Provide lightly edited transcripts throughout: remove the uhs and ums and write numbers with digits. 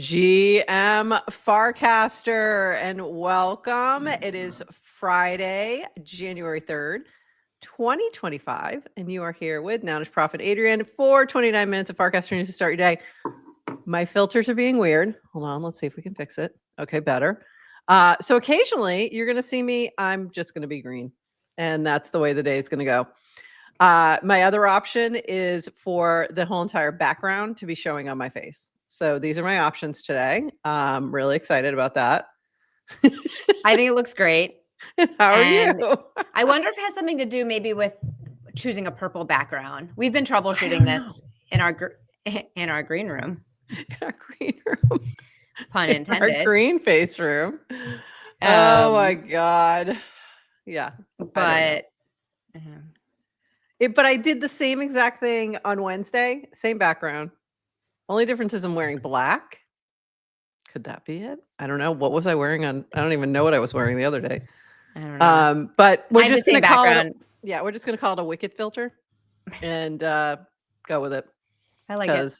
GM Farcaster, and welcome. It is Friday, January 3rd, 2025, and you are here with Nounish Prophet Adrian for 29 minutes of Farcaster news to start your day. My filters are being weird. Hold on, let's see if we can fix it. Okay, better. So occasionally you're going to see me, I'm just going to be green, and that's the way the day is going to go. My other option is for the whole entire background to be showing on my face. So these are my options today. I'm really excited about that. I think it looks great. How are you? I wonder if it has something to do maybe with choosing a purple background. We've been troubleshooting this in our green room. In our green room. Pun in intended. Our green face room. Oh my God. Yeah. But but I did the same exact thing on Wednesday. Same background. Only difference is I'm wearing black. Could that be it? I don't know. What was I wearing on? I don't even know what I was wearing the other day. I don't know. But we're just going to call it. Yeah, we're just going to call it a wicked filter, and go with it. I like it.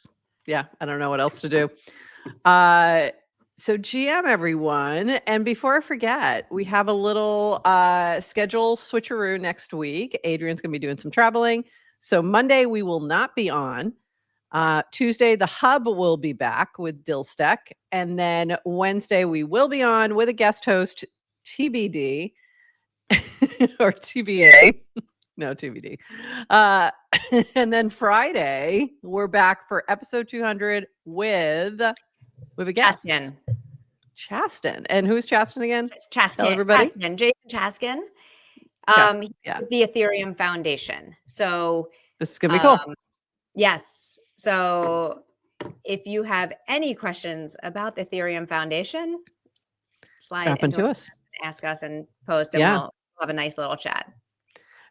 Yeah, I don't know what else to do. So GM everyone, and before I forget, we have a little schedule switcheroo next week. Adrian's going to be doing some traveling, so Monday we will not be on. Tuesday, the hub will be back with Dillstack. And then Wednesday, we will be on with a guest host, TBD or TBA. No, TBD. And then Friday, we're back for episode 200 with a guest. Chaston. And who's Chaston again? Chaston. Tell everybody. Chaston. Jason Chaston. The Ethereum Foundation. So this is going to be cool. Yes. So if you have any questions about the Ethereum Foundation, slide into us, ask us and post, and we'll have a nice little chat.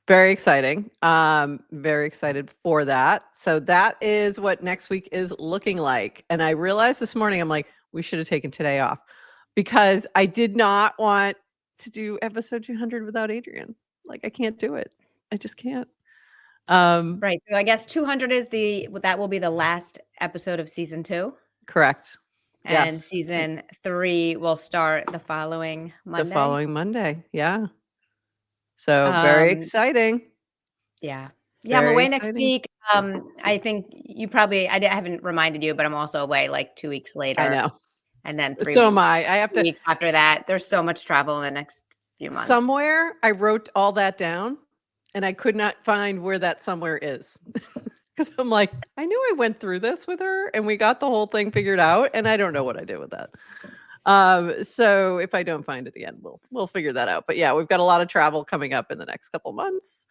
Very exciting. Very excited for that. So that is what next week is looking like. And I realized this morning, I'm like, we should have taken today off because I did not want to do episode 200 without Adrian. Like, I can't do it. I just can't. Right. So I guess 200 is that will be the last episode of season 2. Correct. And season 3 will start the following Monday. Yeah. So very exciting. Yeah. Yeah. I'm away next week. I think you probably, I haven't reminded you, but I'm also away like 2 weeks later. I know. And then 3 so am I. I have 2 weeks after that. There's so much travel in the next few months. Somewhere I wrote all that down. And I could not find where that somewhere is because I'm like, I knew I went through this with her and we got the whole thing figured out. And I don't know what I did with that. So if I don't find it again, we'll figure that out. But yeah, we've got a lot of travel coming up in the next couple months.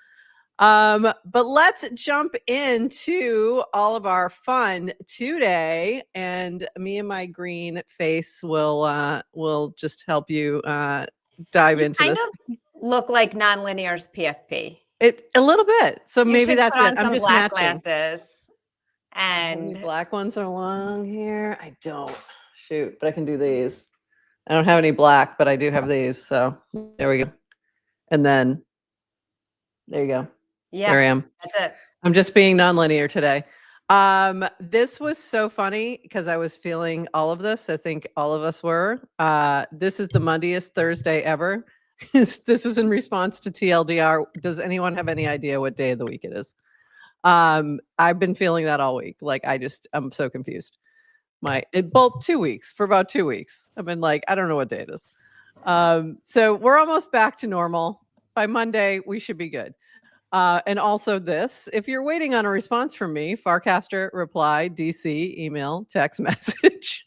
But let's jump into all of our fun today. And me and my green face will just help you dive into this. Kind of look like nonlinear's PFP. A little bit. So maybe that's it. I'm just black matching. Glasses. And the black ones are long here. I don't. Shoot, but I can do these. I don't have any black, but I do have these. So there we go. And then there you go. Yeah, there I am. That's it. I'm just being nonlinear today. This was so funny because I was feeling all of this. I think all of us were. This is the Monday-est Thursday ever. This was in response to TLDR. Does anyone have any idea what day of the week it is? I've been feeling that all week. Like I'm so confused. Both 2 weeks, for about 2 weeks. I've been like, I don't know what day it is. So we're almost back to normal. By Monday, we should be good. And also this, if you're waiting on a response from me, Farcaster reply, DC, email, text message,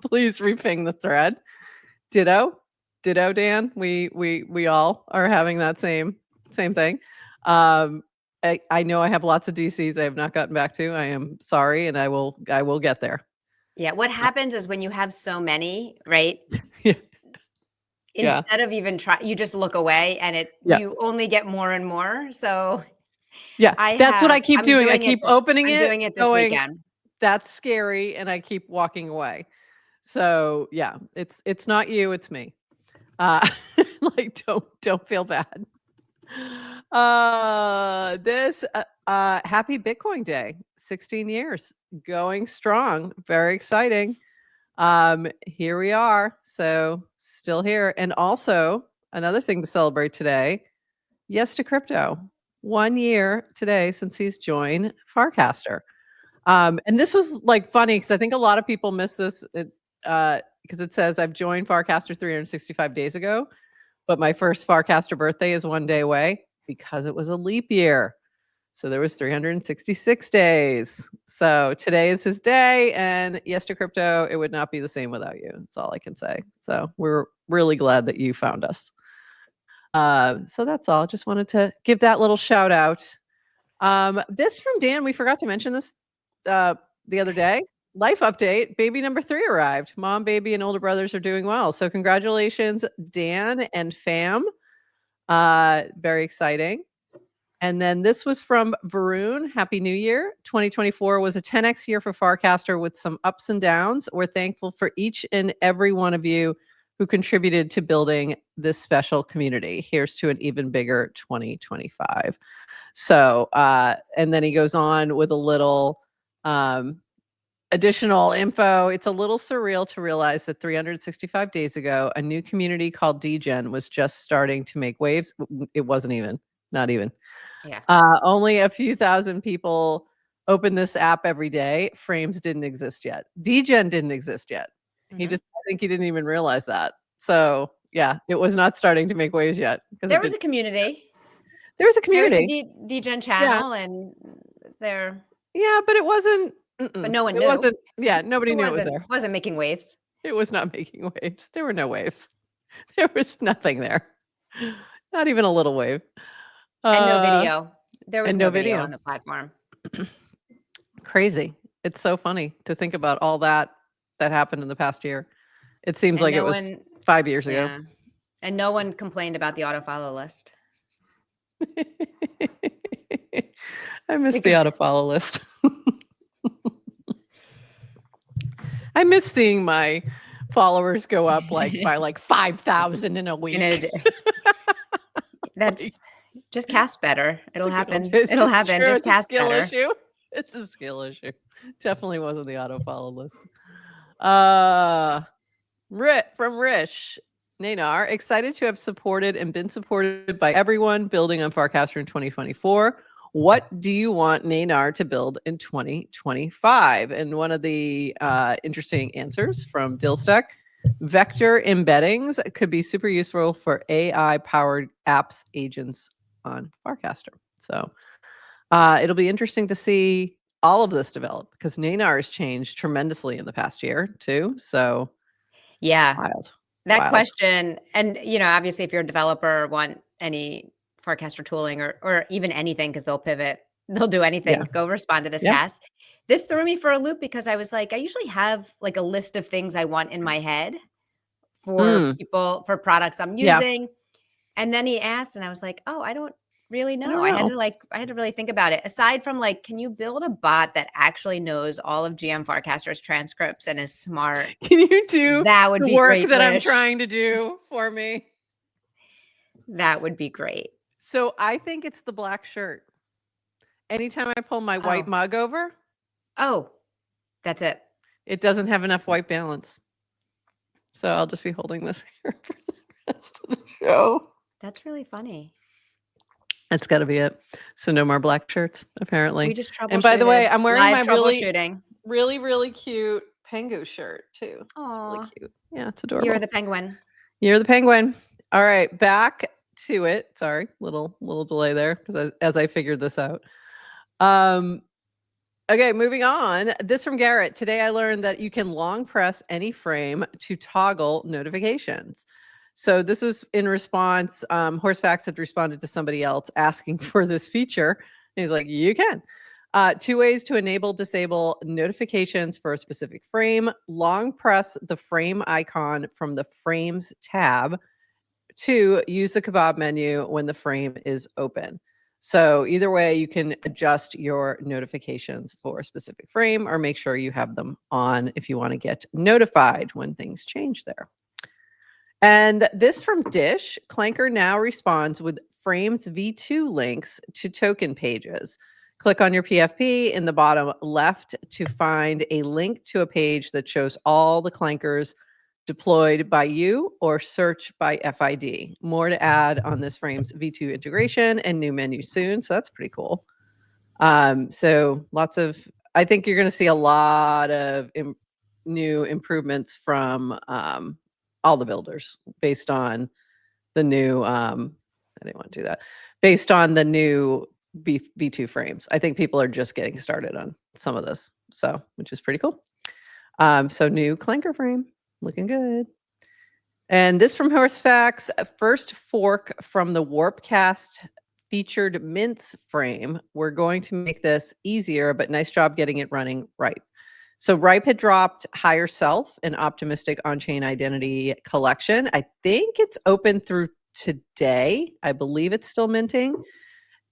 please reping the thread. Ditto, Dan. We all are having that same thing. I know I have lots of DCs I have not gotten back to. I am sorry, and I will get there. Yeah. What happens is when you have so many, right? Instead of even you just look away, and you only get more and more. So that's what I keep doing. I keep opening it, doing it this weekend. That's scary, and I keep walking away. So yeah, it's not you, it's me. Like don't feel bad. Happy Bitcoin Day, 16 years, going strong, very exciting. Here we are. So still here. And also another thing to celebrate today. Yes to crypto. 1 year today since he's joined Farcaster. And this was like funny because I think a lot of people miss this because it says I've joined Farcaster 365 days ago, but my first Farcaster birthday is 1 day away because it was a leap year. So there was 366 days. So today is his day, and yes to crypto, it would not be the same without you. That's all I can say. So we're really glad that you found us. So that's all. Just wanted to give that little shout out. This from Dan, we forgot to mention this the other day. Life update, baby number 3 arrived. Mom, baby, and older brothers are doing well. So congratulations, Dan and fam. Very exciting. And then this was from Varun. Happy New Year. 2024 was a 10x year for Farcaster with some ups and downs. We're thankful for each and every one of you who contributed to building this special community. Here's to an even bigger 2025. So, and then he goes on with a little additional info. It's a little surreal to realize that 365 days ago, a new community called DGen was just starting to make waves. It wasn't even, not even. Yeah. Only a few thousand people open this app every day. Frames didn't exist yet. DGen didn't exist yet. I think he didn't even realize that. So yeah, it was not starting to make waves yet. There was a community. There was a community. There was a DGen channel, and there. Yeah, but it wasn't. But no one knew. It wasn't. Yeah, nobody knew it was there. Wasn't making waves. It was not making waves. There were no waves. There was nothing there. Not even a little wave. And no video. There was no video on the platform. Crazy. It's so funny to think about all that happened in the past year. It seems like it was 5 years ago. And no one complained about the auto-follow list. I miss the auto-follow list. I miss seeing my followers go up by 5,000 in a week. That's just cast better. It'll happen. It'll happen. Just cast better. Issue. It's a skill issue. Definitely wasn't the auto-follow list. From Rish. Neynar, excited to have supported and been supported by everyone building on Farcaster in 2024. What do you want Neynar to build in 2025? And one of the interesting answers from Dillstuck, vector embeddings could be super useful for AI-powered apps agents on Farcaster. So it'll be interesting to see all of this develop because Neynar has changed tremendously in the past year too. So yeah, wild. That question, and obviously if you're a developer, want any Farcaster tooling or even anything, because they'll pivot, they'll do anything. Yeah. Go respond to this cast. This threw me for a loop because I was like, I usually have like a list of things I want in my head for people, for products I'm using. Yeah. And then he asked, and I was like, oh, I don't really know. I had to really think about it. Aside from can you build a bot that actually knows all of GM Farcaster's transcripts and is smart? Can you do that would the be work great, that I'm trying to do for me? That would be great. So I think it's the black shirt. Anytime I pull my white mug over. Oh, that's it. It doesn't have enough white balance. So I'll just be holding this here for the rest of the show. That's really funny. That's got to be it. So no more black shirts, apparently. We just troubleshooted. And by the way, I'm wearing my really cute Pengu shirt too. It's really cute. Yeah, it's adorable. You're the penguin. You're the penguin. All right, back to it. Sorry, little delay there because as I figured this out. Okay, moving on. This from Garrett. Today I learned that you can long press any frame to toggle notifications. So this was in response, Horsefax had responded to somebody else asking for this feature. And he's like, you can. 2 ways to enable, disable notifications for a specific frame. Long press the frame icon from the Frames tab. 2, use the kebab menu when the frame is open. So either way, you can adjust your notifications for a specific frame or make sure you have them on if you want to get notified when things change there. And this from Dish, Clanker now responds with Frames v2 links to token pages. Click on your PFP in the bottom left to find a link to a page that shows all the clankers deployed by you, or search by FID. More to add on this frame's V2 integration and new menu soon. So that's pretty cool. So lots of, I think you're going to see a lot of new improvements from all the builders based on the new, I didn't want to do that, based on the new V2 frames. I think people are just getting started on some of this, so which is pretty cool. So new Clanker frame, looking good. And this from Horsefacts, first fork from the Warpcast featured mints frame. We're going to make this easier, but nice job getting it running right. So Ripe had dropped Higher Self, an optimistic on-chain identity collection. I think it's open through today. I believe it's still minting.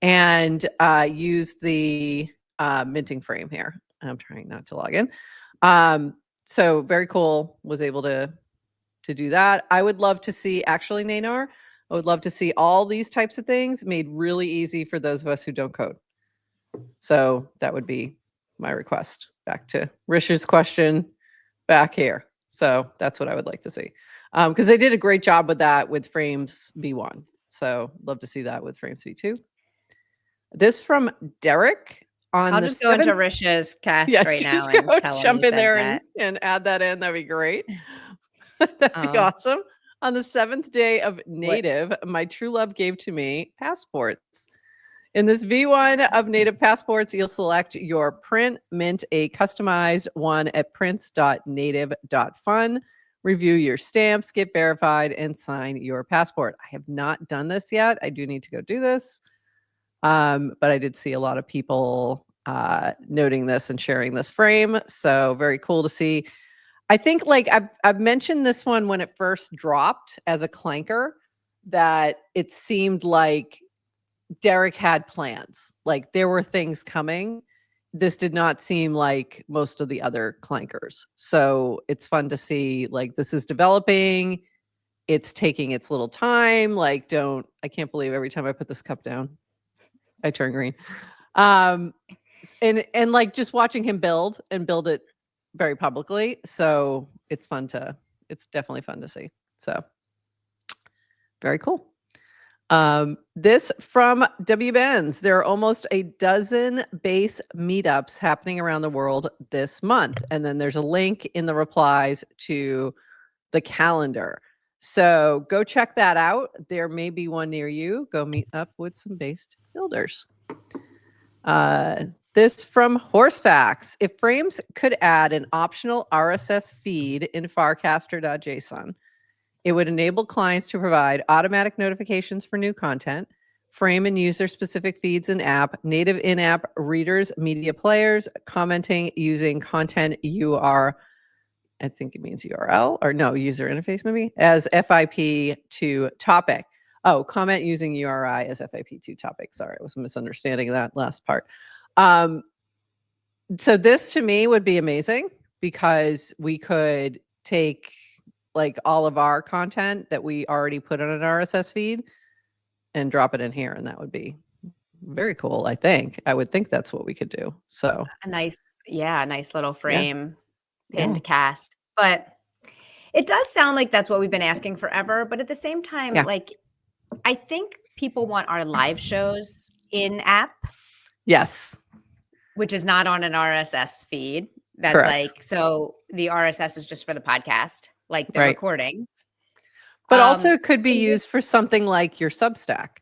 And use the minting frame here. I'm trying not to log in. So very cool, was able to do that. I would love to see, actually, Neynar, I would love to see all these types of things made really easy for those of us who don't code. So that would be my request. Back to Rish's question back here. So that's what I would like to see. Because they did a great job with that with Frames V1. So love to see that with Frames V2. This from Derek on I'll the just go into Rish's cast right now and tell jump in there that. and add that in. That'd be great. That'd be awesome. On the 7th day of native, my true love gave to me passports. In this V1 of native passports, you'll select your print, mint a customized one at prints.native.fun, review your stamps, get verified, and sign your passport. I have not done this yet. I do need to go do this. But I did see a lot of people noting this and sharing this frame. So very cool to see. I think, like, I've mentioned this one when it first dropped as a Clanker, that it seemed like Derek had plans. Like there were things coming. This did not seem like most of the other Clankers. So it's fun to see, like, this is developing. It's taking its little time. Like, I can't believe every time I put this cup down, I turn green. And like just watching him build it very publicly. So it's definitely fun to see. So very cool. This from W Benz. There are almost a dozen base meetups happening around the world this month. And then there's a link in the replies to the calendar. So go check that out. There may be one near you. Go meet up with some based builders. This from Horsefacts. If Frames could add an optional RSS feed in Farcaster.json, it would enable clients to provide automatic notifications for new content, frame and user-specific feeds in app, native in-app readers, media players, commenting using content I think it means URL, or no, user interface maybe, as FIP to topic. Oh, comment using URI as FIP to topic. Sorry, I was misunderstanding that last part. So this to me would be amazing, because we could take like all of our content that we already put on an RSS feed and drop it in here, and that would be very cool. I would think that's what we could do. So a nice little frame pinned cast. But it does sound like that's what we've been asking forever. But at the same time, like, I think people want our live shows in app. Yes. Which is not on an RSS feed. That's correct. Like, so the RSS is just for the podcast, like the recordings. But also could be used for something like your Substack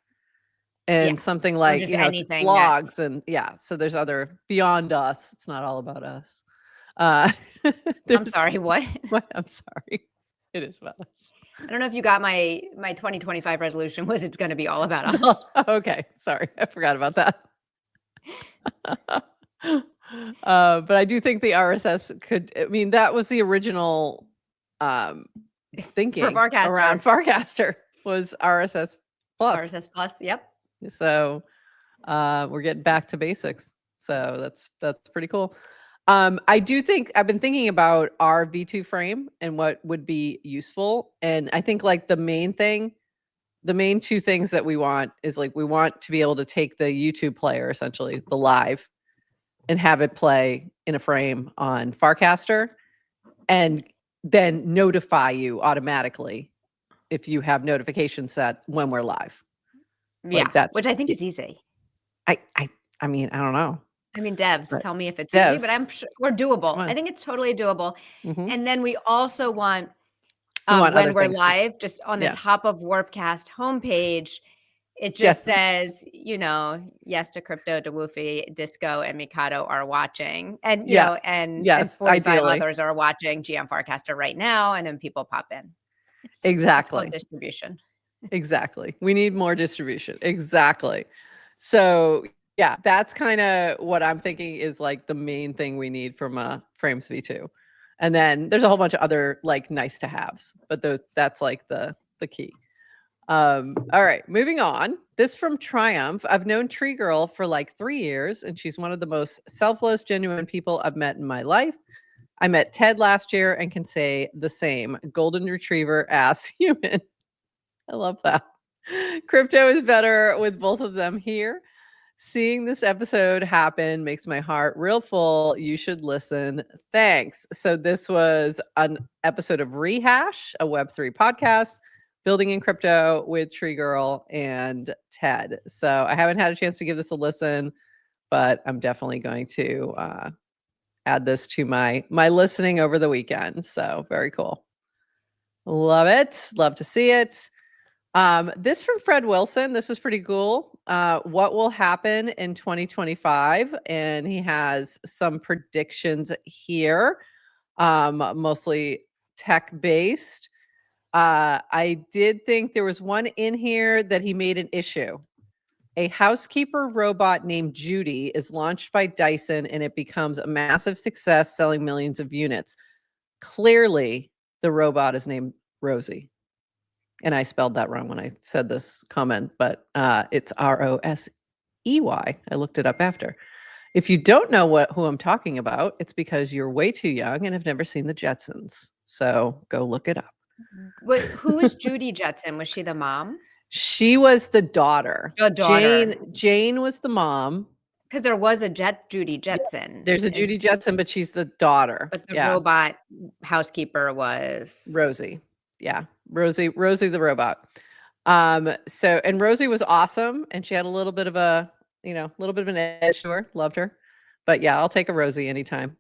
and something like, anything blogs and so there's other beyond us. It's not all about us. I'm sorry, what? I'm sorry. It is about us. I don't know if you got my 2025 resolution was it's going to be all about us. Okay. Sorry. I forgot about that. But I do think the RSS could, that was the original thinking for Farcaster. Around Farcaster was RSS Plus. RSS Plus, yep. So we're getting back to basics. So that's pretty cool. I do think I've been thinking about our V2 frame and what would be useful. And I think like the main thing the main two things that we want is like, we want to be able to take the YouTube player, essentially the live, and have it play in a frame on Farcaster, and then notify you automatically if you have notifications set when we're live. Yeah, like which I think is easy. I mean, I don't know. I mean, devs, tell me if it's easy, but I'm sure we're doable. I think it's totally doable. And then we also want, when we're live, just on the top of Warpcast homepage, it just says, you know, yes to crypto, to Woofy, Disco, and Mikado are watching. And, you know, and 45 others are watching GM Farcaster right now. And then people pop in. It's called distribution. Exactly. We need more distribution. Exactly. So yeah, that's kind of what I'm thinking is like the main thing we need from Frames V2. And then there's a whole bunch of other like nice to haves, but that's like the key. All right, moving on. This from Triumph. I've known Tree Girl for like 3 years, and she's one of the most selfless, genuine people I've met in my life. I met Ted last year and can say the same. Golden retriever ass human. I love that. Crypto is better with both of them here. Seeing this episode happen makes my heart real full. You should listen. Thanks. So this was an episode of Rehash, a Web3 podcast, building in crypto with Tree Girl and Ted. So I haven't had a chance to give this a listen, but I'm definitely going to add this to my listening over the weekend. So very cool. Love it. Love to see it. This from Fred Wilson. This is pretty cool. What will happen in 2025? And he has some predictions here, mostly tech-based. I did think there was one in here that he made an issue. A housekeeper robot named Judy is launched by Dyson, and it becomes a massive success, selling millions of units. Clearly, the robot is named Rosie. And I spelled that wrong when I said this comment, but it's Rosey. I looked it up after. If you don't know who I'm talking about, it's because you're way too young and have never seen the Jetsons. So go look it up. Wait, who was Judy Jetson? Was she the mom? She was the daughter. The daughter. Jane was the mom. Because there was a Judy Jetson. Yeah, there's a Judy Jetson, but she's the daughter. But the robot housekeeper was Rosie. Yeah, Rosie the robot. And Rosie was awesome, and she had a little bit of an edge to her. Loved her, but yeah, I'll take a Rosie anytime.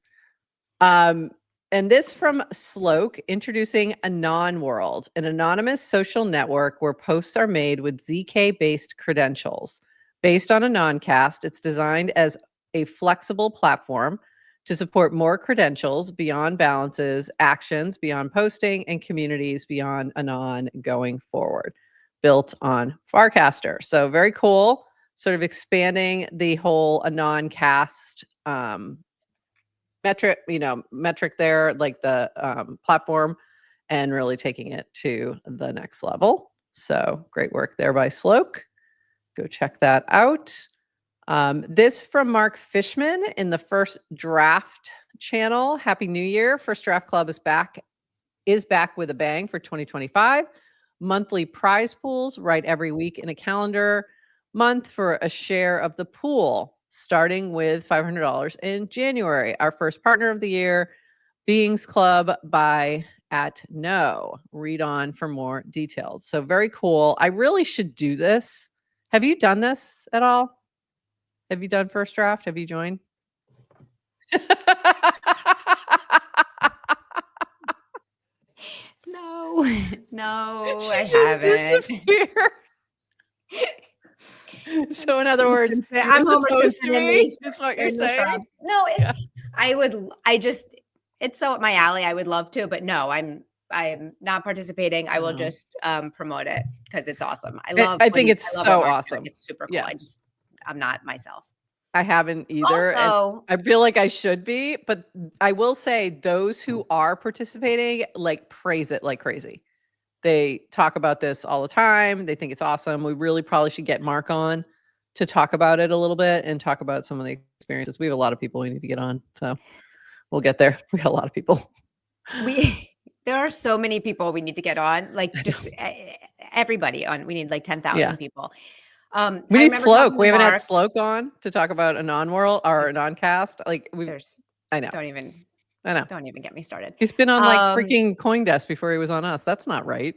And this from Sloke, introducing Anon World, an anonymous social network where posts are made with ZK-based credentials. Based on Anoncast, it's designed as a flexible platform to support more credentials beyond balances, actions beyond posting, and communities beyond Anon going forward, built on Farcaster. So very cool, sort of expanding the whole Anoncast metric there, like the platform, and really taking it to the next level. So great work there by Sloke. Go check that out. This from Mark Fishman in the First Draft channel. Happy New Year. First Draft Club is back with a bang for 2025. Monthly prize pools right every week in a calendar month for a share of the pool, starting with $500 in January. Our first partner of the year, Beings Club by @no. Read on for more details. So very cool. I really should do this. Have you done this at all? Have you done First Draft? Have you joined? No, I haven't. So in other words, I'm supposed to be, is what you're saying? No, it's so up my alley. I would love to, but no, I'm not participating. I will just promote it because it's awesome. I think it's so awesome. It's super cool. Yeah. I'm not myself. I haven't either. Also, I feel like I should be, but I will say those who are participating like praise it like crazy. They talk about this all the time. They think it's awesome. We really probably should get Mark on to talk about it a little bit and talk about some of the experiences. We have a lot of people we need to get on, so we'll get there. We got a lot of people. There are so many people we need to get on. Like just everybody on. We need like 10,000 people. We I need remember talking Sloke. to We haven't had Mark. Sloke on to talk about a non-world or a non-cast. Like I know. Don't even get me started. He's been on like freaking CoinDesk before he was on us. That's not right.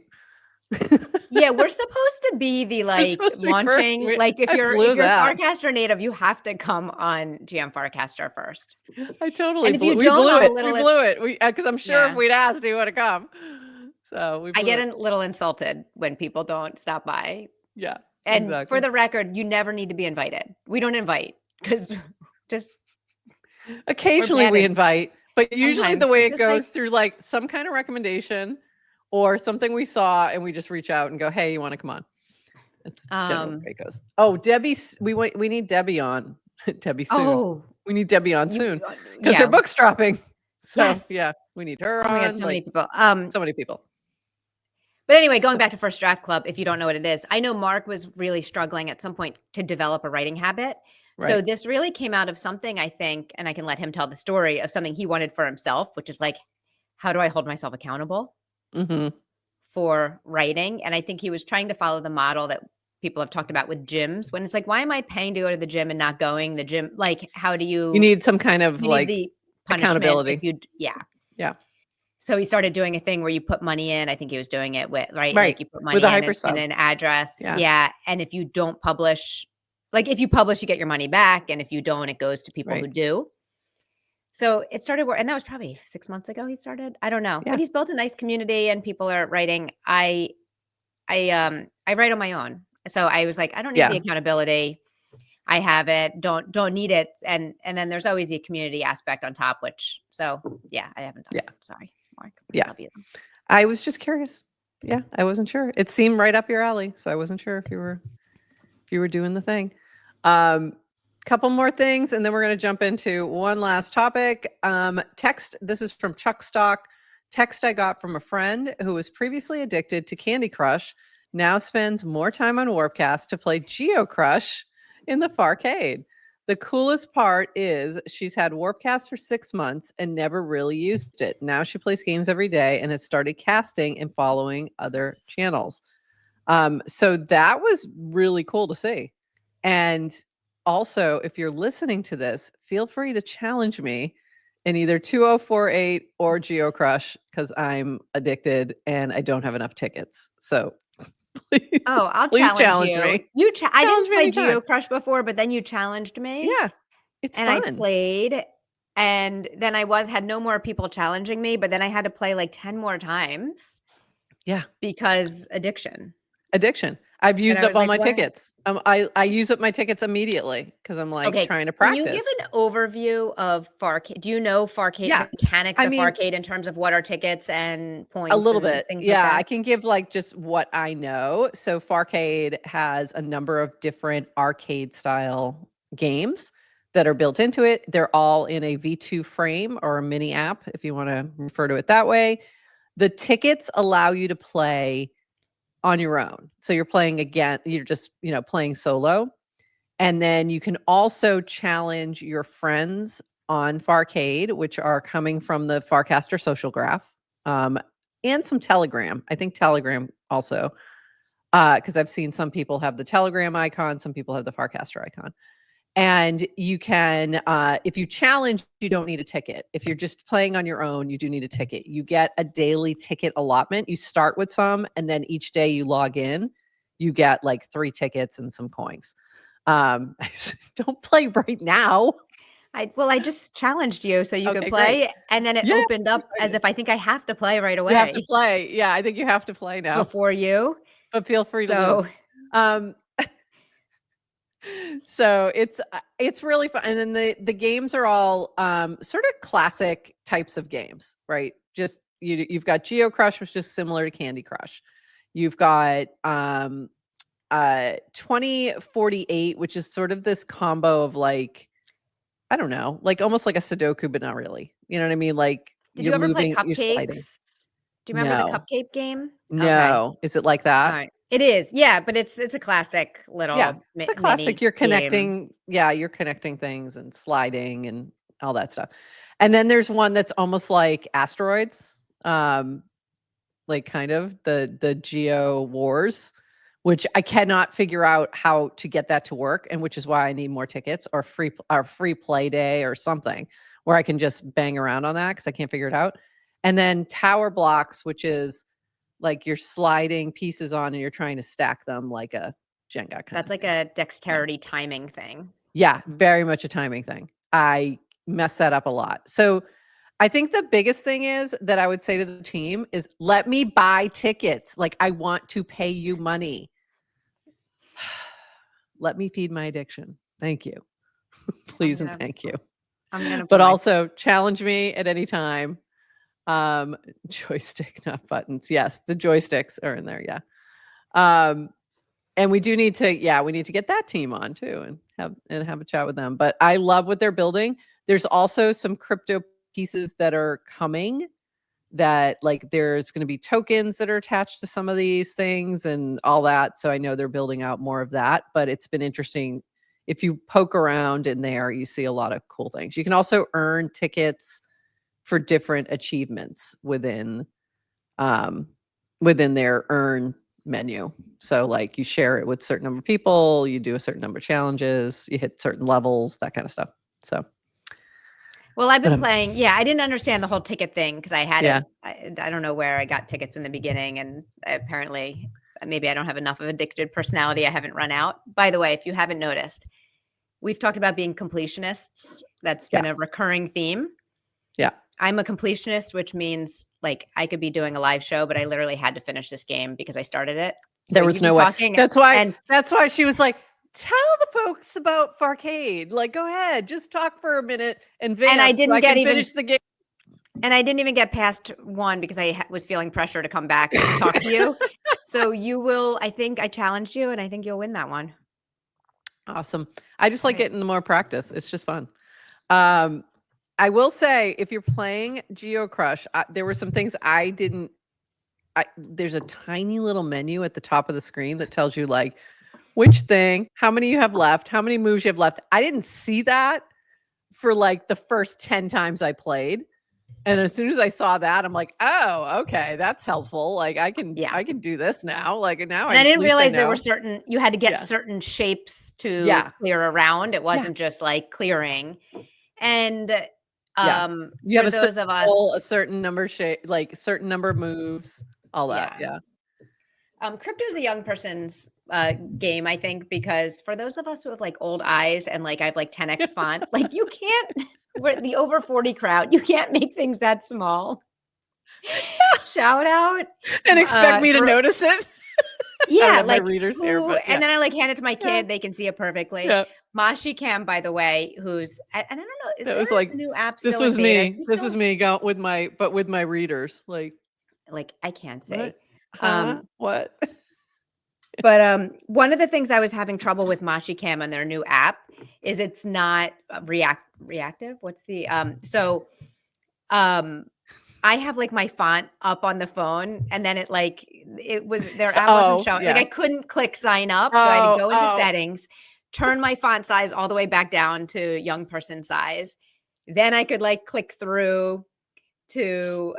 Yeah, we're supposed to be the like launching. Like if you're Farcaster native, you have to come on GM Farcaster first. I totally and if you we don't, blew I'm it. a little We blew it. Because I'm sure if we'd asked, he would have come. So I get a little insulted when people don't stop by. Yeah. And exactly. for the record, you never need to be invited. We don't invite because just occasionally we invite, but usually the way it goes like, through like some kind of recommendation or something we saw, and we just reach out and go, "Hey, you want to come on?" It's generally the way it goes. Oh, Debbie, we need Debbie on. Debbie soon. Oh, we need Debbie on soon because her book's dropping. So yeah, we need her on. We got so many people. So many people. But anyway, going back to First Draft Club, if you don't know what it is, I know Mark was really struggling at some point to develop a writing habit. Right. So this really came out of something, I think, and I can let him tell the story of something he wanted for himself, which is like, how do I hold myself accountable for writing? And I think he was trying to follow the model that people have talked about with gyms, when it's like, why am I paying to go to the gym and not going? The gym, like, how do you need some kind of like the accountability? Yeah. So he started doing a thing where you put money in. I think he was doing it with, right? Right. Like you put money in an address. Yeah. And if you don't publish, like if you publish, you get your money back. And if you don't, it goes to people who do. So it started, and that was probably 6 months ago he started. I don't know. But he's built a nice community and people are writing. I write on my own. So I was like, I don't need the accountability. I have it. Don't need it. And then there's always the community aspect on top, which, so yeah, I haven't done it. Sorry, Mark. I love you. I was just curious. Yeah, I wasn't sure. It seemed right up your alley, so I wasn't sure if you were doing the thing. Couple more things, and then we're going to jump into one last topic. Text. This is from Chuck Stock. Text I got from a friend who was previously addicted to Candy Crush, now spends more time on Warpcast to play Geo Crush in the Farcade. The coolest part is she's had Warpcast for 6 months and never really used it. Now she plays games every day and has started casting and following other channels. So that was really cool to see. And also, if you're listening to this, feel free to challenge me in either 2048 or Geo Crush, because I'm addicted and I don't have enough tickets. So please, I'll challenge me. I didn't play Geo Crush before, but then you challenged me. Yeah, it's fun. I played, and then I had no more people challenging me, but then I had to play like 10 more times. Yeah, because addiction. I've used up all my tickets. I use up my tickets immediately because I'm like trying to practice. Can you give an overview of Farcade? Do you know Farcade mechanics of Farcade in terms of what are tickets and points? A little bit. Things like that? I can give like just what I know. So Farcade has a number of different arcade style games that are built into it. They're all in a V2 frame or a mini app, if you want to refer to it that way. The tickets allow you to play on your own. So you're playing again, you're just, playing solo. And then you can also challenge your friends on Farcade, which are coming from the Farcaster social graph, and some Telegram. I think Telegram also, because I've seen some people have the Telegram icon, some people have the Farcaster icon. And you can, if you challenge, you don't need a ticket. If you're just playing on your own, you do need a ticket. You get a daily ticket allotment. You start with some, and then each day you log in, you get like 3 tickets and some coins. Don't play right now. I just challenged you so you could play, great. And then it opened up as if I think I have to play right away. You have to play. Yeah, I think you have to play now. Before you. But feel free to lose. So it's really fun. And then the games are all sort of classic types of games, right? Just you've got Geo Crush, which is similar to Candy Crush. You've got 2048, which is sort of this combo of like, I don't know, like almost like a Sudoku, but not really. You know what I mean? Like Did you ever play Cupcakes? Do you remember the Cupcake game? No. Okay. Is it like that? All right. It is. Yeah, but it's a classic little it's a classic. You're connecting. Yeah, you're connecting things and sliding and all that stuff. And then there's one that's almost like Asteroids. like kind of the Geo Wars, which I cannot figure out how to get that to work, and which is why I need more tickets or free play day or something where I can just bang around on that because I can't figure it out. And then Tower Blocks, which is like you're sliding pieces on and you're trying to stack them like a Jenga kind That's like a dexterity timing thing. Yeah, very much a timing thing. I mess that up a lot. So I think the biggest thing is that I would say to the team is let me buy tickets. Like I want to pay you money. Let me feed my addiction. Thank you. Please and thank you. I'm gonna but also challenge me at any time. Joystick, not buttons. Yes, the joysticks are in there. Yeah. And we do need to, we need to get that team on too and have a chat with them. But I love what they're building. There's also some crypto pieces that are coming that like there's going to be tokens that are attached to some of these things and all that. So I know they're building out more of that, but it's been interesting. If you poke around in there, you see a lot of cool things. You can also earn tickets for different achievements within their earn menu. So like you share it with a certain number of people, you do a certain number of challenges, you hit certain levels, that kind of stuff. So well, I've been playing. Yeah, I didn't understand the whole ticket thing because I had it. I don't know where I got tickets in the beginning, and apparently maybe I don't have enough of addicted personality. I haven't run out. By the way, if you haven't noticed, we've talked about being completionists. That's been a recurring theme. Yeah. I'm a completionist, which means like I could be doing a live show, but I literally had to finish this game because I started it. So there was no way. That's why she was like, tell the folks about Farcade. Like, go ahead, just talk for a minute and I didn't finish the game. And I didn't even get past one because I was feeling pressure to come back to talk to you. So you will, I think I challenged you and I think you'll win that one. Awesome. I just like getting more practice. It's just fun. I will say, if you're playing Geo Crush, there were some things I didn't. There's a tiny little menu at the top of the screen that tells you like which thing, how many you have left, how many moves you have left. I didn't see that for like the first 10 times I played. And as soon as I saw that, I'm like, oh, okay, that's helpful. Like I can do this now. Like now I didn't realize there were certain, you had to get certain shapes to clear around. It wasn't just like clearing. And you have a certain number of like certain number of moves, all that. Yeah. Crypto is a young person's game, I think, because for those of us who have like old eyes and like I have like 10x font, like you can't, we're the over 40 crowd, you can't make things that small. Shout out. And expect me to notice it. Yeah, like readers here, and then I like hand it to my kid; they can see it perfectly. Yeah. Mashi Cam, by the way, who's and I don't know, is there like a new app? This was me. This was me going with my readers. Like I can't say. What? But one of the things I was having trouble with Mashi Cam and their new app is it's not reactive. What's the I have like my font up on the phone and then their app wasn't showing. Like I couldn't click sign up. So I had to go into settings, turn my font size all the way back down to young person size. Then I could like click through to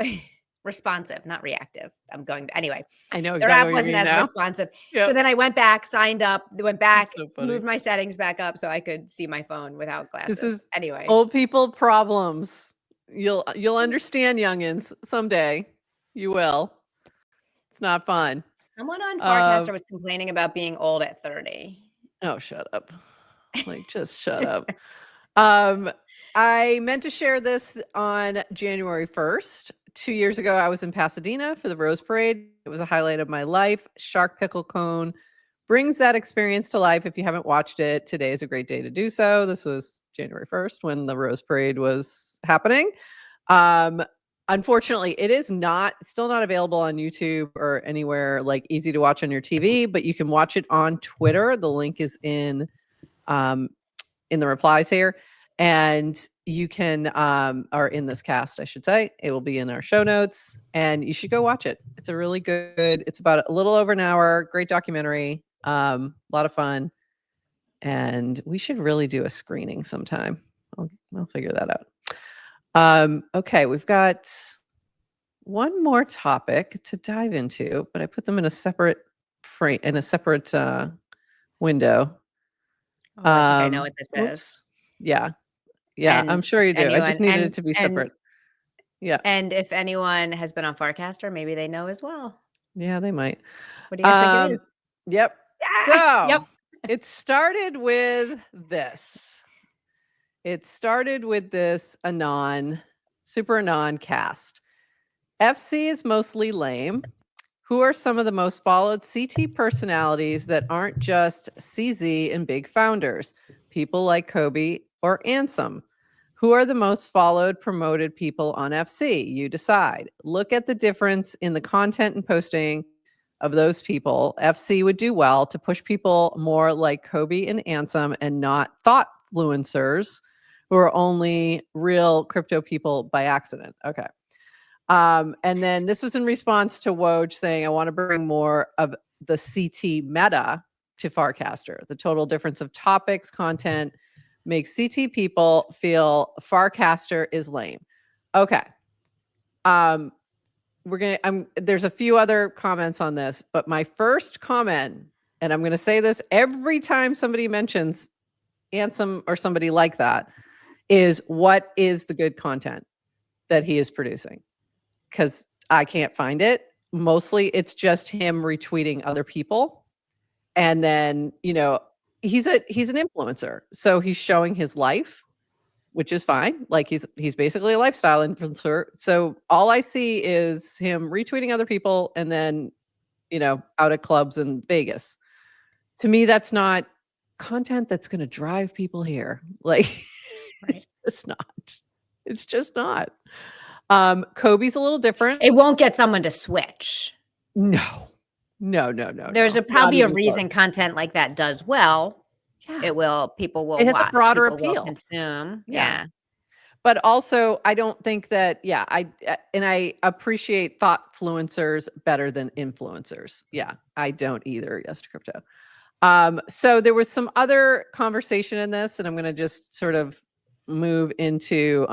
responsive, not reactive. I'm going anyway. I know their app wasn't as responsive. Yep. So then I went back, signed up, went back, moved my settings back up so I could see my phone without glasses. This is anyway. Old people problems. You'll understand, youngins, someday. You will. It's not fun. Someone on Farcaster was complaining about being old at 30. Oh, shut up. Like, just shut up. I meant to share this on January 1st. 2 years ago, I was in Pasadena for the Rose Parade. It was a highlight of my life. Shark Pickle Cone brings that experience to life. If you haven't watched it, today is a great day to do so. This was January 1st when the Rose Parade was happening. Unfortunately, it is still not available on YouTube or anywhere like easy to watch on your TV, but you can watch it on Twitter. The link is in the replies here. And you can, or in this cast, I should say, it will be in our show notes and you should go watch it. It's a really good, it's about a little over an hour, great documentary, a lot of fun. And we should really do a screening sometime. I'll figure that out. Okay. We've got one more topic to dive into, but I put them in a separate frame, in a separate window. Oh, I think I know what this is. Whoops. Yeah. Yeah, I'm And sure if you do. I just anyone needed it to be separate. Yeah. and if anyone has been on Farcaster, maybe they know as well. Yeah, they might. What do you guys think it is? Yep. Ah, yep. So it started with this. It started with this Anon, Super Anon cast. FC is mostly lame. Who are some of the most followed CT personalities that aren't just CZ and big founders? People like Kobe or Ansem. Who are the most followed, promoted people on FC? You decide. Look at the difference in the content and posting of those people. FC would do well to push people more like Kobe and Ansem and not thought fluencers who are only real crypto people by accident. Okay. And then this was in response to Woj saying, I want to bring more of the CT meta to Farcaster. The total difference of topics, content makes CT people feel Farcaster is lame. Okay. There's a few other comments on this, but my first comment, and I'm going to say this every time somebody mentions Ansem or somebody like that, is what is the good content that he is producing? Because I can't find it. Mostly it's just him retweeting other people. And then, he's an influencer. So he's showing his life, which is fine. Like he's basically a lifestyle influencer. So all I see is him retweeting other people and then, out at clubs in Vegas. To me, that's not content that's going to drive people here. Like Right. it's not. It's just not. Kobe's a little different. It won't get someone to switch. No. There's probably a reason content like that does well. Yeah. People will It has watch. a broader People will appeal. consume. Yeah. Yeah. But also, I don't think that, I appreciate thought fluencers better than influencers. Yeah, I don't either. Yes to crypto. So there was some other conversation in this, and I'm going to just sort of move into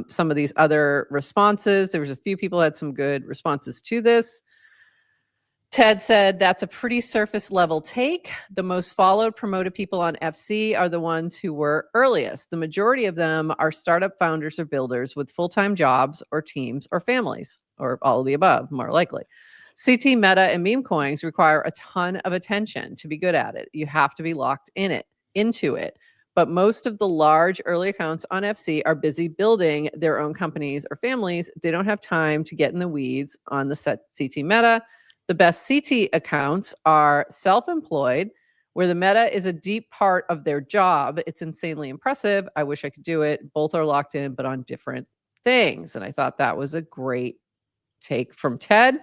some of these other responses. There was a few people who had some good responses to this. Ted said, that's a pretty surface level take. The most followed, promoted people on FC are the ones who were earliest. The majority of them are startup founders or builders with full-time jobs or teams or families, or all of the above, more likely. CT meta and meme coins require a ton of attention to be good at it. You have to be locked into it. But most of the large early accounts on FC are busy building their own companies or families. They don't have time to get in the weeds on the set CT meta. The best CT accounts are self-employed, where the meta is a deep part of their job. It's insanely impressive. I wish I could do it. Both are locked in, but on different things. And I thought that was a great take from Ted,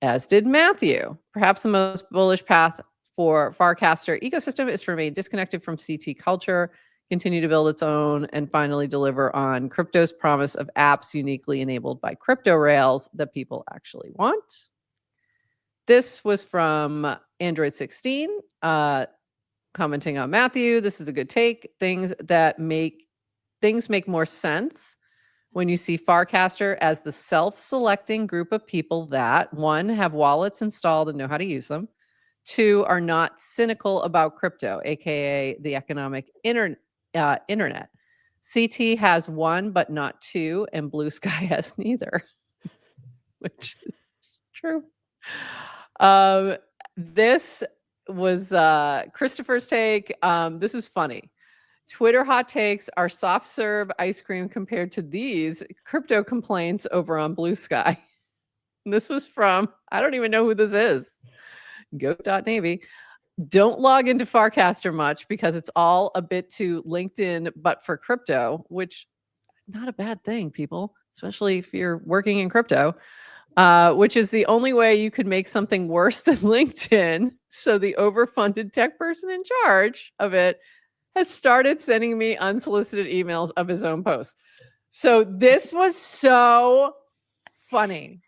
as did Matthew. Perhaps the most bullish path for Farcaster ecosystem is to remain disconnected from CT culture, continue to build its own, and finally deliver on crypto's promise of apps uniquely enabled by crypto rails that people actually want. This was from Android 16, commenting on Matthew. This is a good take. Things make more sense when you see Farcaster as the self-selecting group of people that, one, have wallets installed and know how to use them, two, are not cynical about crypto, aka the economic internet. CT has one, but not two, and Blue Sky has neither, which is true. This was Christopher's take. This is funny. Twitter hot takes are soft serve ice cream compared to these crypto complaints over on Blue Sky. And this was from, I don't even know who this is. Goat.navy. Don't log into Farcaster much because it's all a bit too LinkedIn, but for crypto, which not a bad thing, people, especially if you're working in crypto. Which is the only way you could make something worse than LinkedIn. So the overfunded tech person in charge of it has started sending me unsolicited emails of his own posts. So this was so funny.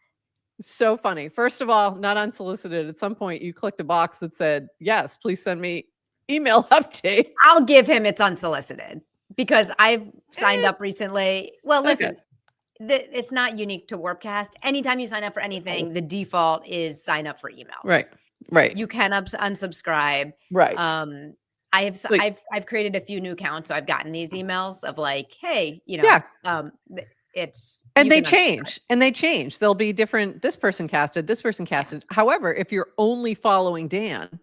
So funny. First of all, not unsolicited. At some point, you clicked a box that said, yes, please send me email updates. I'll give him it's unsolicited because I've signed up recently. Well, listen, it's not unique to Warpcast. Anytime you sign up for anything, the default is sign up for emails. Right. You can unsubscribe. Right. I've created a few new accounts, so I've gotten these emails of like, hey, you know, and they change. There'll be different. This person casted. Yeah. However, if you're only following Dan,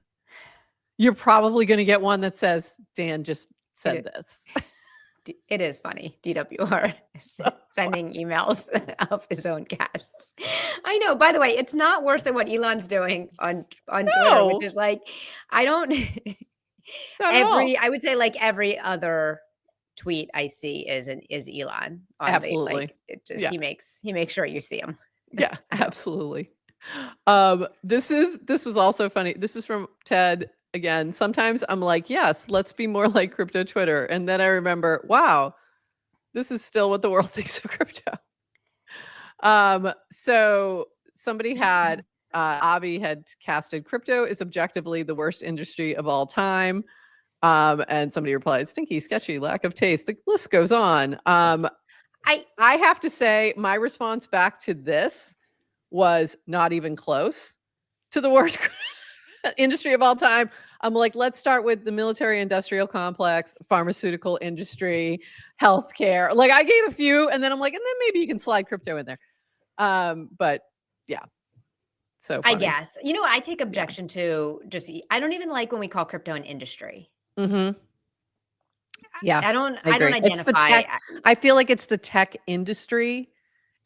you're probably going to get one that says Dan just said this. It is funny. DWR sending emails of his own casts. I know. By the way, it's not worse than what Elon's doing on Twitter, which is like, I don't. I would say like every other tweet I see is Elon. Absolutely. He makes sure you see him. Yeah, absolutely. This was also funny. This is from Ted. Again, sometimes I'm like, yes, let's be more like crypto Twitter. And then I remember, wow, this is still what the world thinks of crypto. So somebody had, Avi had casted, crypto is objectively the worst industry of all time. And somebody replied, stinky, sketchy, lack of taste. The list goes on. I have to say my response back to this was not even close to the worst industry of all time. I'm like, let's start with the military industrial complex, pharmaceutical industry, healthcare. Like I gave a few and then I'm like, and then maybe you can slide crypto in there. But yeah. So funny. I guess, you know what I take objection to, I don't even like when we call crypto an industry. Mm-hmm. Yeah. I don't identify. I feel like it's the tech industry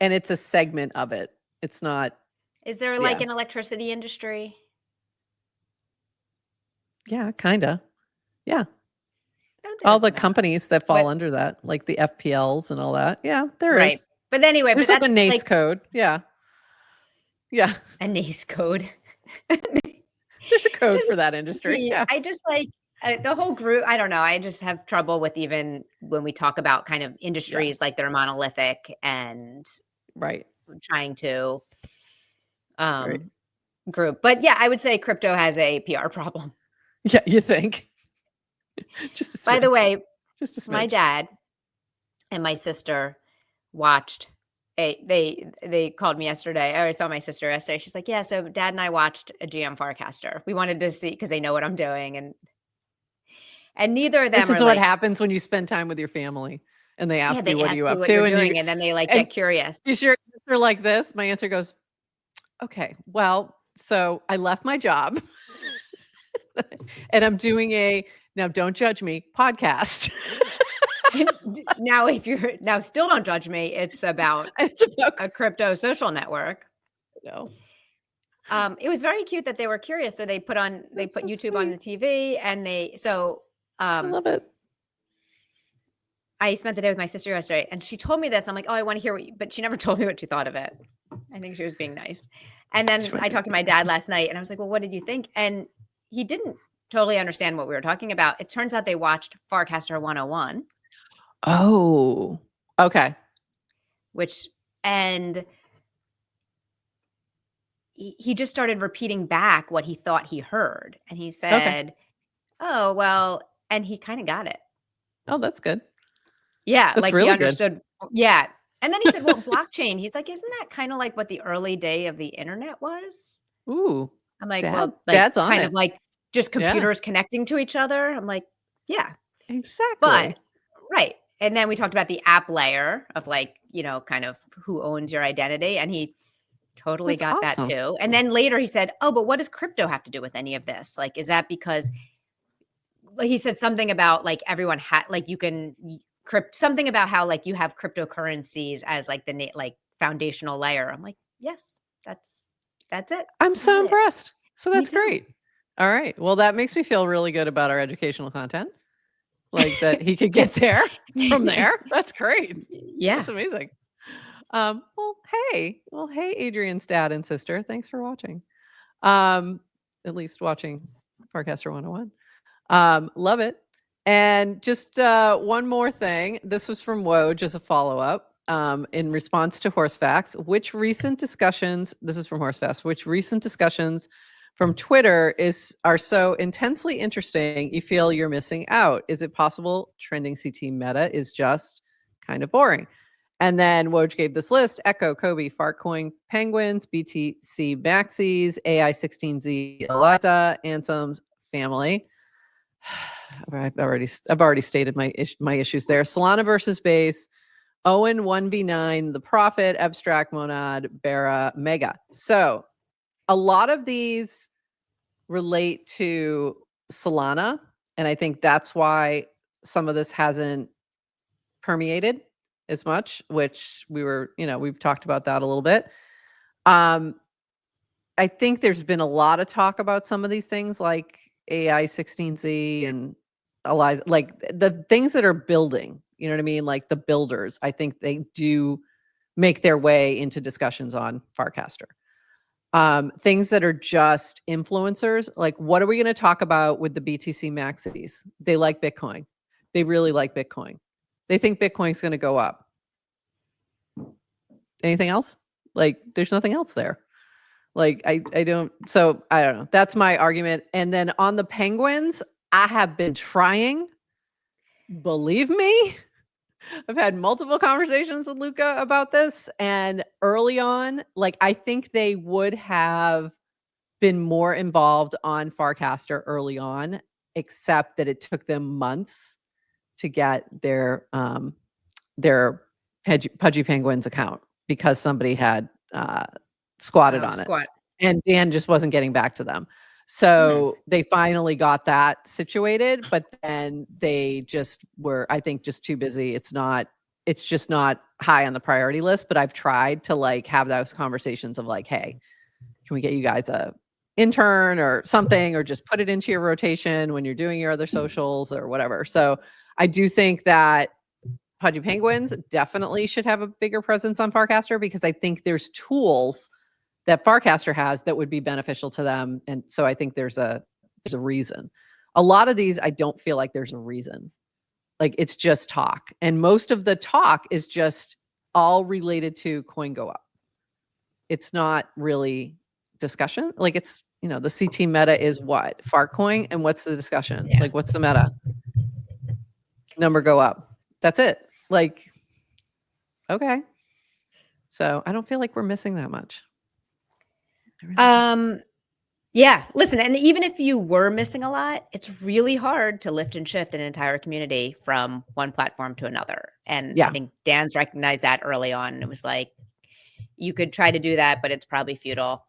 and it's a segment of it. It's not. Is there like an electricity industry? Yeah, kind of. Yeah. All the companies that fall under that, like the FPLs and all that. Yeah, there is. But anyway, there's like a NACE code. Yeah. Yeah. A NACE code. There's a code for that industry. Yeah. I just like the whole group. I don't know. I just have trouble with even when we talk about kind of industries like they're monolithic and trying to group. But yeah, I would say crypto has a PR problem. Yeah, you think? Just by the way, my dad and my sister watched they called me yesterday. I saw my sister yesterday. She's like, yeah, so Dad and I watched a GM Farcaster. We wanted to see because they know what I'm doing. And neither of them This is what happens when you spend time with your family and they ask you, what are you up to? And then they like get curious. Is your answer like this? My answer goes, okay, well, so I left my job and I'm doing now don't judge me, podcast. Now still don't judge me. It's about a crypto social network. No. It was very cute that they were curious. So they put YouTube on the TV and I love it. I spent the day with my sister yesterday and she told me this. I'm like, oh, I want to hear but she never told me what she thought of it. I think she was being nice. And then I talked to my dad last night and I was like, well, what did you think? And he didn't totally understand what we were talking about. It turns out they watched Farcaster 101. Oh, okay. And he just started repeating back what he thought he heard. And he said, oh, well, and he kind of got it. Oh, that's good. Yeah. That's like really he understood. Good. Yeah. And then he said, well, blockchain. He's like, isn't that kind of like what the early day of the internet was? Ooh. I'm like, well, Dad's on kind of like just computers connecting to each other. I'm like, yeah. Exactly. But, right. And then we talked about the app layer of like, you know, kind of who owns your identity. And he totally got that too. And then later he said, oh, but what does crypto have to do with any of this? Like, is that because he said something about like everyone like you can something about how like you have cryptocurrencies as like the like foundational layer. I'm like, yes, that's it. I'm so impressed. So that's great. All right. Well, that makes me feel really good about our educational content. Like that he could get there from there. That's great. Yeah. That's amazing. Well, hey, Adrian's dad and sister. Thanks for watching. At least watching Farcaster 101. Love it. And just one more thing. This was from Woj as a follow-up. In response to Horsefacts, which recent discussions from Twitter are so intensely interesting you feel you're missing out? Is it possible trending CT meta is just kind of boring? And then Woj gave this list: Echo, Kobe, Farcoin, Penguins, BTC Maxis, AI16Z, Eliza, Ansem's family. I've already stated my issues there. Solana versus Base, Owen 1v9, The Prophet, Abstract Monad, Bera, Mega. So a lot of these relate to Solana, and I think that's why some of this hasn't permeated as much, which we've talked about that a little bit. I think there's been a lot of talk about some of these things like AI16Z and Eliza, like the things that are building, you know what I mean? Like the builders, I think they do make their way into discussions on Farcaster. Things that are just influencers, like what are we going to talk about with the BTC Maxis? They like Bitcoin. They really like Bitcoin. They think Bitcoin's going to go up. Anything else? Like there's nothing else there. Like I don't know. That's my argument. And then on the Penguins, I have been trying. Believe me, I've had multiple conversations with Luca about this. And early on, like I think they would have been more involved on Farcaster early on, except that it took them months to get their Pudgy Penguins account because somebody had squatted on it. And Dan just wasn't getting back to them. So they finally got that situated, but then they just were, I think, just too busy. It's just not high on the priority list, but I've tried to like have those conversations of like, hey, can we get you guys a intern or something, or just put it into your rotation when you're doing your other socials or whatever. So I do think that Pudgy Penguins definitely should have a bigger presence on Farcaster because I think there's tools that Farcaster has that would be beneficial to them. And so I think there's a reason. A lot of these, I don't feel like there's a reason. Like it's just talk. And most of the talk is just all related to coin go up. It's not really discussion. Like it's, the CT meta is what? Farcoin. And what's the discussion? Yeah. Like what's the meta? Number go up. That's it. Like, okay. So I don't feel like we're missing that much. Yeah, listen, and even if you were missing a lot, it's really hard to lift and shift an entire community from one platform to another. And I think Dan's recognized that early on. And it was like, you could try to do that, but it's probably futile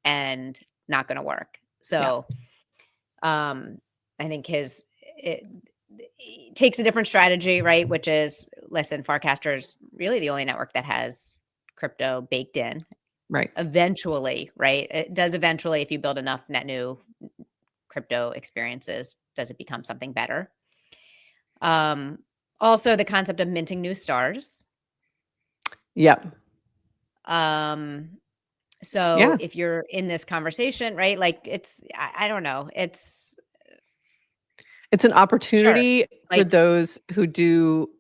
and not going to work. So I think it takes a different strategy, right? Which is, listen, Farcaster is really the only network that has crypto baked in. Right. Eventually, right? It does eventually, if you build enough net new crypto experiences, does it become something better? Also the concept of minting new stars. Yep. So if you're in this conversation, right? Like I don't know. It's an opportunity for those who do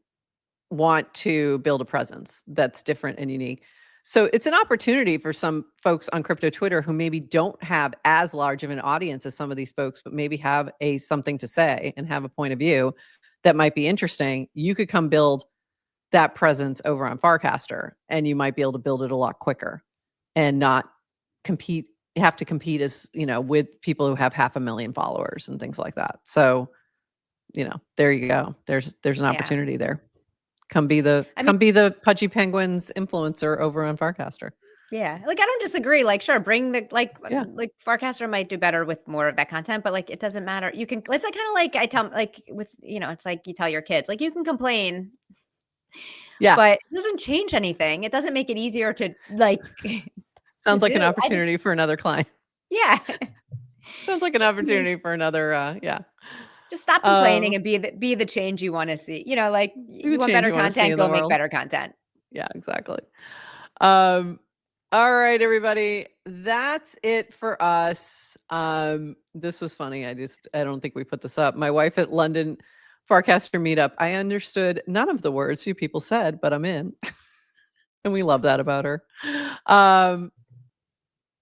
want to build a presence that's different and unique. So it's an opportunity for some folks on crypto Twitter who maybe don't have as large of an audience as some of these folks, but maybe have something to say and have a point of view that might be interesting. You could come build that presence over on Farcaster, and you might be able to build it a lot quicker and not have to compete as, with people who have 500,000 followers and things like that. So, there you go. There's an opportunity there. Come be the Pudgy Penguins influencer over on Farcaster. Yeah. Like, I don't disagree. Like, sure, bring the, like Farcaster might do better with more of that content, but like, it doesn't matter. You can, it's like, kind of like I tell, like with, it's like you tell your kids, like you can complain. Yeah. But it doesn't change anything. It doesn't make it easier to like. Sounds like an opportunity for another client. Yeah. Sounds like an opportunity for another, Just stop complaining and be the change you want to see. Like you want better content, go make better content. Yeah, exactly. All right, everybody. That's it for us. This was funny. I don't think we put this up. My wife at London Farcaster meetup. I understood none of the words you people said, but I'm in. And we love that about her.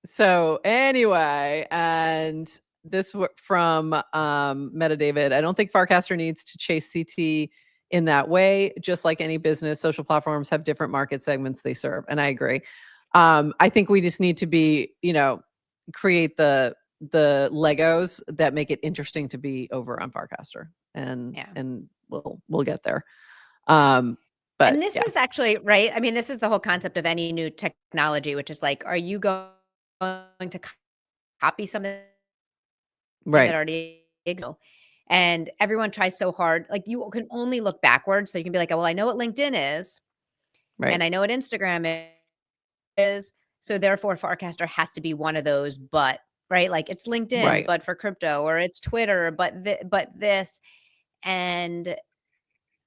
So anyway, and this from Meta David. I don't think Farcaster needs to chase CT in that way. Just like any business, social platforms have different market segments they serve. And I agree. I think we just need to be, create the Legos that make it interesting to be over on Farcaster, and we'll get there. But and this is actually right. I mean, this is the whole concept of any new technology, which is like, are you going to copy something that already exists? And everyone tries so hard. Like, you can only look backwards. So you can be like, well, I know what LinkedIn is, and I know what Instagram is. So therefore, Farcaster has to be one of those, but right, like it's LinkedIn, but for crypto, or it's Twitter, but this, and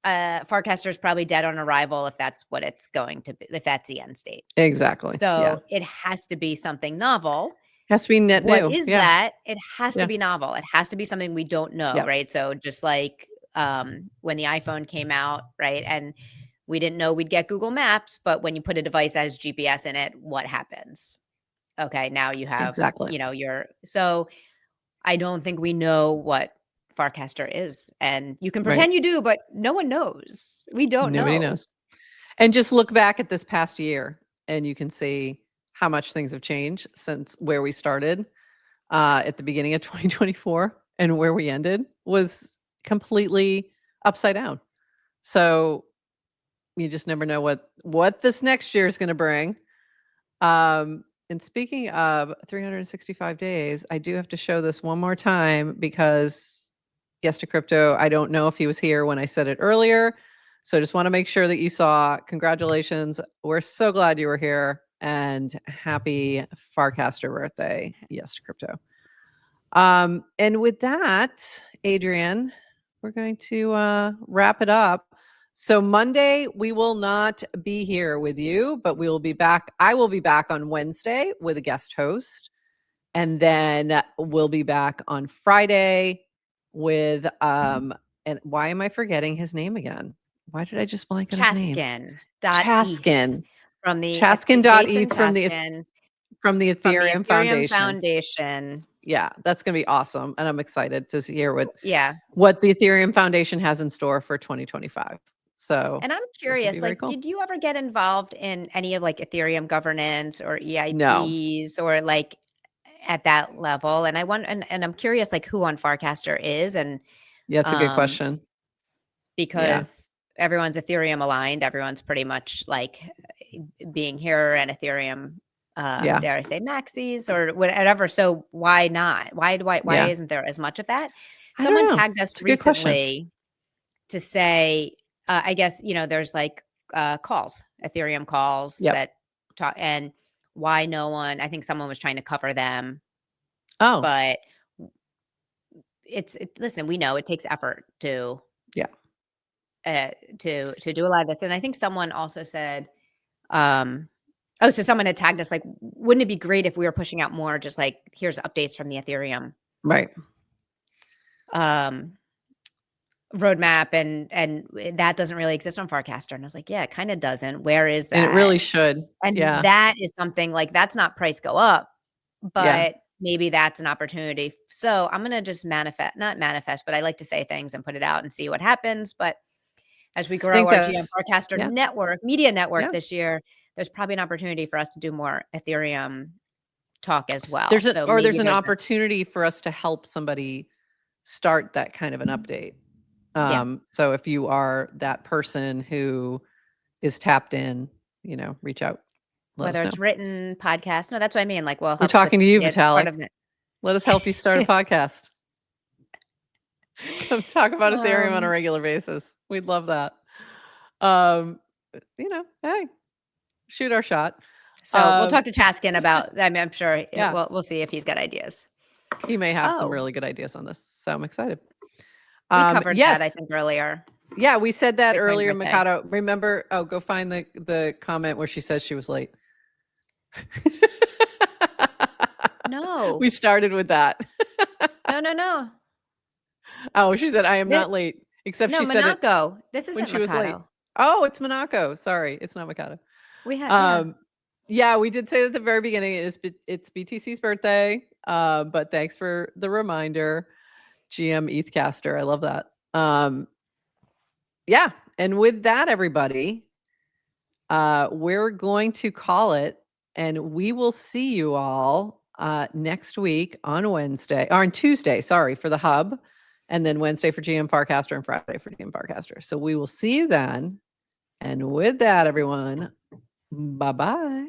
Farcaster is probably dead on arrival if that's what it's going to be, if that's the end state. Exactly. So it has to be something novel. Has to be net new. What is that? It has to be novel. It has to be something we don't know, right? So just like when the iPhone came out, right? And we didn't know we'd get Google Maps, but when you put a device that has GPS in it, what happens? Okay, now you have, so I don't think we know what Farcaster is. And you can pretend you do, but no one knows. We don't know. Nobody knows. And just look back at this past year and you can see how much things have changed since where we started at the beginning of 2024 and where we ended was completely upside down. So you just never know what this next year is going to bring. And speaking of 365 days, I do have to show this one more time because Yes to Crypto, I don't know if he was here when I said it earlier. So I just want to make sure that you saw. Congratulations. We're so glad you were here, and happy Farcaster birthday. Yes to Crypto. And with that, Adrian, we're going to wrap it up. So Monday, we will not be here with you, but we will be back. I will be back on Wednesday with a guest host. And then we'll be back on Friday with, and why am I forgetting his name again? Why did I just blank on his name? Chaskin. From the Chaskin.eth from the Ethereum Foundation. Yeah, that's going to be awesome. And I'm excited to hear what the Ethereum Foundation has in store for 2025. So, and I'm curious, like, did you ever get involved in any of like Ethereum governance or EIPs or like at that level? And I want, and I'm curious, like, who on Farcaster is, and it's a good question. Because everyone's Ethereum aligned, everyone's pretty much like being here and Ethereum, dare I say maxis or whatever. So why not? Why isn't there as much of that? Someone tagged us recently to say, I guess, there's like calls, Ethereum calls that talk, and why no one, I think someone was trying to cover them. Oh, but listen, we know it takes effort to do a lot of this. And I think someone also said, so someone had tagged us like, wouldn't it be great if we were pushing out more, just like, here's updates from the Ethereum roadmap, and that doesn't really exist on Farcaster. And I was like, yeah, it kind of doesn't. Where is that? And it really should. And that is something like, that's not price go up, but maybe that's an opportunity. So I'm going to just not manifest, but I like to say things and put it out and see what happens. But as we grow our GM Farcaster media network this year, there's probably an opportunity for us to do more Ethereum talk as well. There's an opportunity for us to help somebody start that kind of an update. So if you are that person who is tapped in, reach out. Whether it's written, podcast. No, that's what I mean. Like, well, we're talking to you, Vitalik. Let us help you start a podcast. Come talk about Ethereum on a regular basis. We'd love that. Hey, shoot our shot. So we'll talk to Chaskin about, I'm sure we'll see if he's got ideas. He may have some really good ideas on this. So I'm excited. We covered that, I think, earlier. Yeah, we said that earlier, Mikado. Remember, go find the comment where she says she was late. No. We started with that. No. Oh, she said, I am not late. Except she said Monaco. This isn't when she was late. Oh, it's Monaco. Sorry, it's not Mikado. We have we did say at the very beginning it's BTC's birthday. But thanks for the reminder. GM Farcaster. I love that. Yeah. And with that, everybody, we're going to call it, and we will see you all next week on Wednesday, or on Tuesday, sorry, for the hub, and then Wednesday for GM Farcaster and Friday for GM Farcaster. So we will see you then. And with that, everyone, bye-bye.